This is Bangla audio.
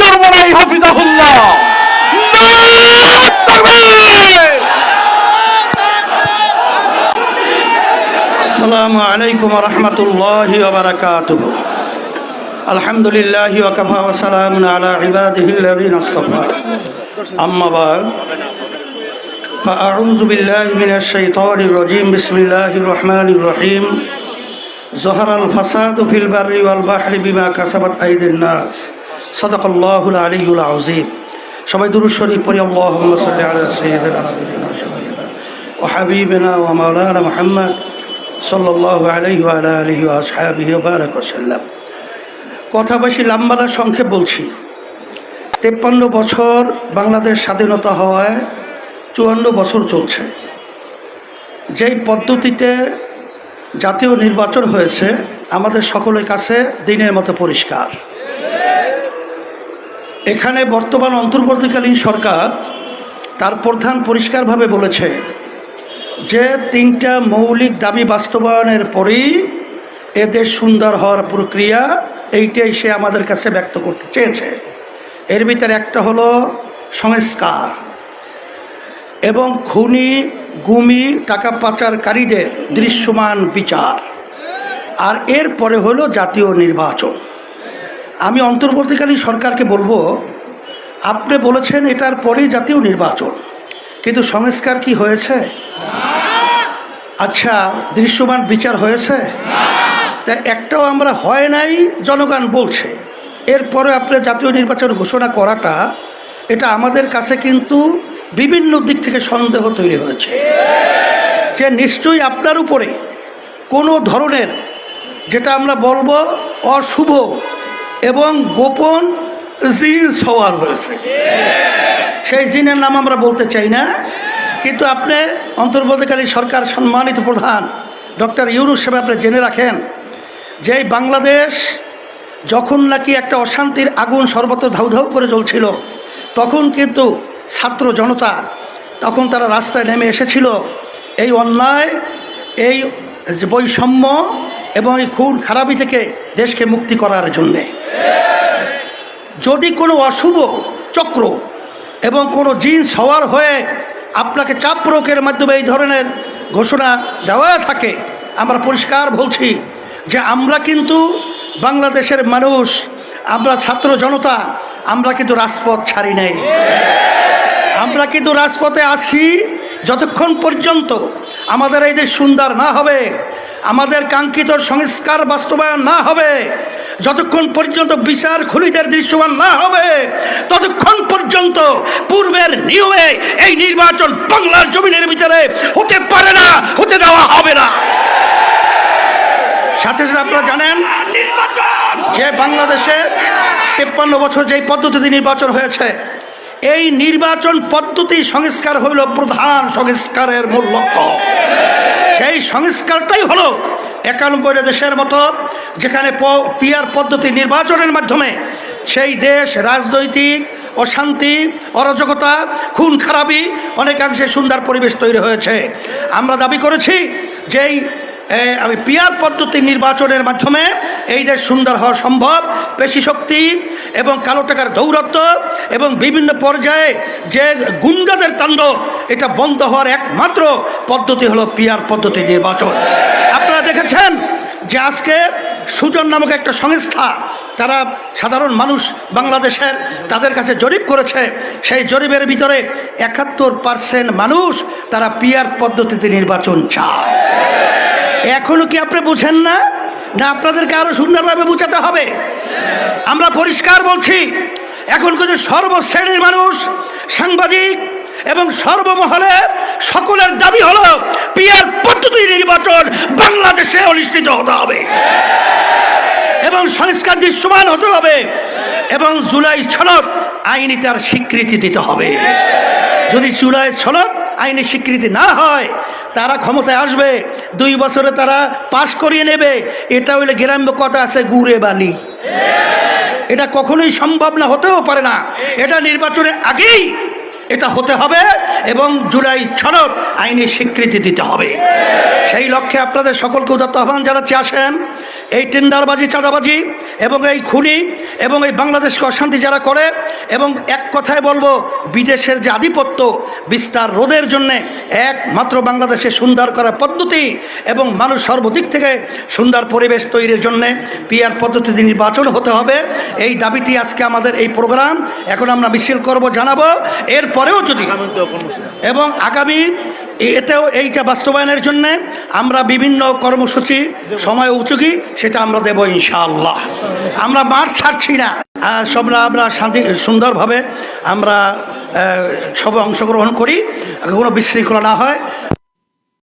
চরমনাই হাফিজাহুল্লাহ। আসসালামু আলাইকুম ওয়া রাহমাতুল্লাহি ওয়া বারাকাতুহু। আলহামদুলিল্লাহি ওয়া কাফা ওয়া সালামুন আলা ইবাদিহিল্লাযীনা ইসতাফা। আম্মা বা'দ। فأعوذ بالله من الشيطان الرجيم بسم الله الرحمن الرحيم ظهر الفساد في البر والبحر بما كسبت أيدي الناس صدق الله العلي العظيم সবাই দুরূদ শরীফ পড়ি আল্লাহুম্মা সাল্লি আলা সাইয়্যিদিনা নাবিয়িনা শাফিঈনা ওয়া হাবিবিনা ওয়া মাওলানা মুহাম্মদ সাল্লাল্লাহু আলাইহি ওয়া আলা আলিহি ওয়া আসহাবিহি ওয়া বারাকা ওয়াসাল্লাম। কথা বেশি লম্বা না, সংক্ষেপ বলছি। 53 বছর বাংলাদেশ স্বাধীনতা হওয়ায় 54 বছর চলছে। যেই পদ্ধতিতে জাতীয় নির্বাচন হয়েছে আমাদের সকলের কাছে দিনের মতো পরিষ্কার। এখানে বর্তমান অন্তর্বর্তীকালীন সরকার তার প্রধান পরিষ্কারভাবে বলেছে যে 3টা মৌলিক দাবি বাস্তবায়নের পরেই এদেশ সুন্দর হওয়ার প্রক্রিয়া, এইটাই সে আমাদের কাছে ব্যক্ত করতে চেয়েছে। এর ভিতরে একটা হলো সংস্কার এবং খুনি গুমি টাকা পাচারকারীদের দৃশ্যমান বিচার, আর এরপরে হলো জাতীয় নির্বাচন। আমি অন্তর্বর্তীকালীন সরকারকে বলবো, আপনি বলেছেন এটার পরেই জাতীয় নির্বাচন, কিন্তু সংস্কার কি হয়েছে? আচ্ছা, দৃশ্যমান বিচার হয়েছে? তা একটাও আমরা হয় নাই জনগণ বলছে। এরপরে আপনি জাতীয় নির্বাচন ঘোষণা করাটা, এটা আমাদের কাছে কিন্তু বিভিন্ন দিক থেকে সন্দেহ তৈরি হয়েছে যে নিশ্চয়ই আপনার উপরে কোনো ধরনের, যেটা আমরা বলবো অশুভ এবং গোপন জিন সওয়ার হয়েছে। সেই জিনের নাম আমরা বলতে চাই না, কিন্তু আপনি অন্তর্বর্তীকালীন সরকার সম্মানিত প্রধান ডক্টর ইউনূস সাহেব, আপনি জেনে রাখেন যে বাংলাদেশ যখন নাকি একটা অশান্তির আগুন সর্বত্র ধাউ ধাউ করে জ্বলছিল, তখন কিন্তু ছাত্র জনতা তখন তারা রাস্তায় নেমে এসেছিল এই অন্যায়, এই বৈষম্য এবং এই খুন খারাপি থেকে দেশকে মুক্তি করার জন্যে। যদি কোনো অশুভ চক্র এবং কোনো জিন সওয়ার হয়ে আপনাকে চাপ প্রয়োগের মাধ্যমে এই ধরনের ঘোষণা দেওয়া থাকে, আমরা পরিষ্কার বলছি যে আমরা কিন্তু বাংলাদেশের মানুষ, আমরা ছাত্র জনতা, আমরা কিন্তু রাজপথ ছাড়ি নাই। আমরা কিন্তু রাজপথে আছি যতক্ষণ পর্যন্ত আমাদের এই দেশ সুন্দর না হবে, আমাদের কাঙ্ক্ষিত সংস্কার বাস্তবায়ন না হবে, যতক্ষণ পর্যন্ত বিচার খুনিদের দৃশ্যমান না হবে, ততক্ষণ পর্যন্ত পূর্বের নিয়মে এই নির্বাচন বাংলার জমিনের ভিতরে হতে পারে না, হতে দেওয়া হবে না। সাথে সাথে আপনারা জানেন যে বাংলাদেশে 53 বছর যেই পদ্ধতিতে নির্বাচন হয়েছে, এই নির্বাচন পদ্ধতি সংস্কার হইল প্রধান সংস্কারের মূল লক্ষ্য। সেই সংস্কারটাই হলো 91 দেশের মতো, যেখানে পিআর পদ্ধতি নির্বাচনের মাধ্যমে সেই দেশ রাজনৈতিক অশান্তি, অরাজকতা, খুন খারাপি অনেকাংশে সুন্দর পরিবেশ তৈরি হয়েছে। আমরা দাবি করেছি যে আমি পিআর পদ্ধতি নির্বাচনের মাধ্যমে এই দেশ সুন্দর হওয়া সম্ভব। পেশি শক্তি এবং কালো টাকার দৌরাত্ম্য এবং বিভিন্ন পর্যায়ে যে গুন্ডাদের তাণ্ডব, এটা বন্ধ হওয়ার একমাত্র পদ্ধতি হলো পিআর পদ্ধতি নির্বাচন। আপনারা দেখেছেন যে আজকে সুজন নামক একটা সংস্থা, তারা সাধারণ মানুষ বাংলাদেশের তাদের কাছে জরিপ করেছে। সেই জরিপের ভিতরে 71% মানুষ তারা পিআর পদ্ধতিতে নির্বাচন চায়। এখনো কি আপনি বুঝেন না? না আপনাদেরকে আরো সুন্দরভাবে বুঝাতে হবে? আমরা পরিষ্কার বলছি, এখন কিন্তু সর্বশ্রেণীর মানুষ, সাংবাদিক এবং সর্বমহলে সকলের দাবি হলো পিআর পদ্ধতি নির্বাচন বাংলাদেশে অনুষ্ঠিত হতে হবে এবং সংস্কার দৃশ্যমান হতে হবে এবং জুলাই সনদ আইনি তার স্বীকৃতি দিতে হবে। যদি জুলাই সনদ আইনি স্বীকৃতি না হয়, তারা ক্ষমতায় আসবে, 2 বছরে তারা পাশ করিয়ে নেবে। এটা হইলে গ্রাম্য কথা আছে, গুড়ে বালি। এটা কখনোই সম্ভব না, হতেও পারে না। এটা নির্বাচনের আগেই এটা হতে হবে এবং জুলাই সনদ আইনি স্বীকৃতি দিতে হবে। সেই লক্ষ্যে আপনাদের সকলকে উদাত্ত আহ্বান জানাচ্ছি, আসেন এই টেন্ডারবাজি, চাঁদাবাজি এবং এই খুনি এবং এই বাংলাদেশকে অশান্তি যারা করে, এবং এক কথায় বলবো বিদেশের যে আধিপত্য বিস্তার রোধের জন্যে একমাত্র বাংলাদেশে সুন্দর করার পদ্ধতি এবং মানুষ সর্বদিক থেকে সুন্দর পরিবেশ তৈরির জন্যে পিআর পদ্ধতিতে নির্বাচন হতে হবে। এই দাবিটি আজকে আমাদের এই প্রোগ্রাম। এখন আমরা মিছিল করব, জানাবো। এরপরেও যদি এবং আগামী এতেও এইটা বাস্তবায়নের জন্য আমরা বিভিন্ন কর্মসূচি সময় উপযোগী সেটা আমরা দেব ইনশাআল্লাহ। আমরা মাঠ ছাড়ছি না, আমরা শান্তি সুন্দরভাবে আমরা সবে অংশগ্রহণ করি, কোনো বিশৃঙ্খলা না হয়।